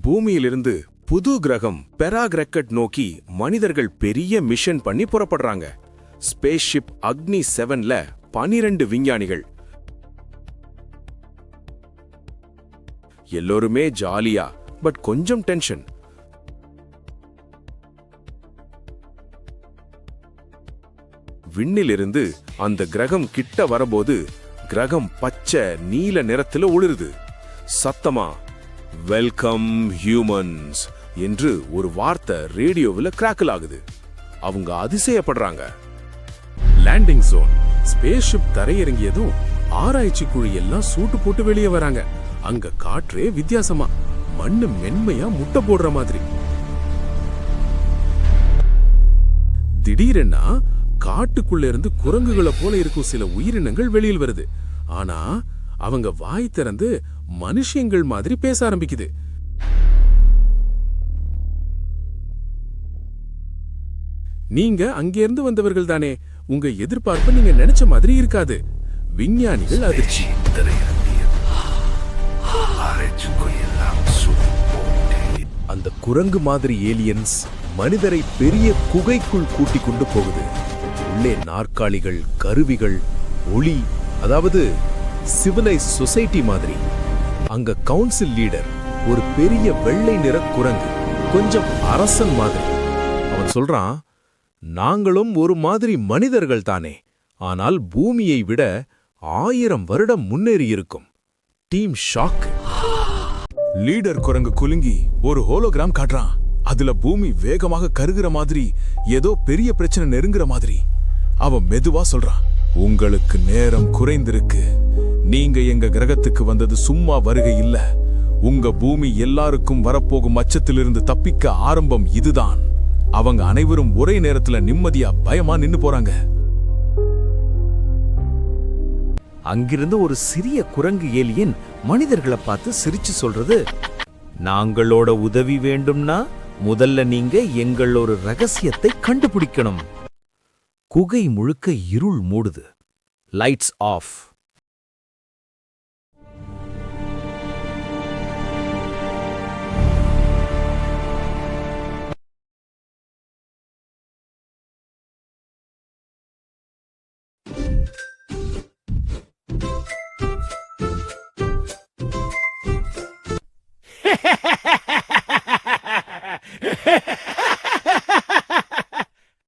பூமியிலிருந்து புது கிரகம் பெராகிரக்கட் நோக்கி மனிதர்கள் பெரிய மிஷன் பண்ணி புறப்படுறாங்க. ஸ்பேஸ்ஷிப் அக்னி 7ல 12 விஞ்ஞானிகள். எல்லோருமே ஜாலியா, பட் கொஞ்சம் டென்ஷன். விண்ணிலிருந்து அந்த கிரகம் கிட்ட வரபோது கிரகம் பச்சை நீல நிறத்துல ஒளிருது. சத்தமா வெல்கம் ஹியூமன்ஸ் என்று ஒரு வார்த்தை ரேடியோவில் கிராக்கல் ஆகுது. அவங்க அதிசயப்படுறாங்க. Landing zone. ஸ்பேஸ்ஷிப் தரையிறங்கியதும் ஆராய்ச்சி குழு எல்லாம் சூட்டு போட்டு வெளியே வராங்க. அங்க காற்றே வித்தியாசமா, மண்ணு மென்மையா முட்டை போடுற மாதிரி. திடீரென்னா காட்டுக்குள்ள இருந்து குரங்குகளை போல இருக்கும் சில உயிரினங்கள் வெளியில் வருது. ஆனா அவங்க வாய் திறந்து மனுஷங்கள் மாதிரி பேச ஆரம்பிக்குது. நீங்க அங்கிருந்து வந்தவர்கள் தானே, உங்க எதிர்பார்ப்பு நீங்க நினைச்ச மாதிரி இருக்காது. விஞ்ஞானிகள் அதிர்ச்சி. அந்த குரங்கு மாதிரி ஏலியன்ஸ் மனிதரை பெரிய குகைக்குள் கூட்டிக் கொண்டு போகுது. உள்ளே நாற்காலிகள், கருவிகள், ஒளி, அதாவது சிவிலைஸ் சொசைட்டி மாதிரி. அங்க கவுன்சில் லீடர் ஒரு பெரிய வெள்ளை நிற குரங்கு, கொஞ்சம் அரசன் மாதிரி. அவன் சொல்றான், நாங்களும் ஒரு மாதிரி மனிதர்கள் தானே, ஆனால் பூமியை விட 1000 வருடம் முன்னேறி இருக்கும். Team shock. லீடர் குரங்கு குலுங்கி ஒரு ஹோலோகிராம் காட்டுறான். அதுல பூமி வேகமாக கருகிற மாதிரி, ஏதோ பெரிய பிரச்சனை நெருங்குற மாதிரி. அவன் மெதுவா சொல்றான், உங்களுக்கு நேரம் குறைந்திருக்கு. நீங்க எங்க கிரகத்துக்கு வந்தது சும்மா வருகை இல்ல. உங்க பூமி எல்லாருக்கும் வரப்போகும் அச்சத்திலிருந்து தப்பிக்க ஆரம்பம் இதுதான். அவங்க அனைவரும் ஒரே நேரத்துல நிம்மதியா பயமா நின்னு போறாங்க. அங்கிருந்து ஒரு சிறிய குரங்கு ஏலியன் மனிதர்களை பார்த்து சிரிச்சு சொல்றது, நாங்களோட உதவி வேண்டும்னா முதல்ல நீங்க எங்களோட ரகசியத்தை கண்டுபிடிக்கணும். குகை முழுக்க இருள் மூடுது. Lights off.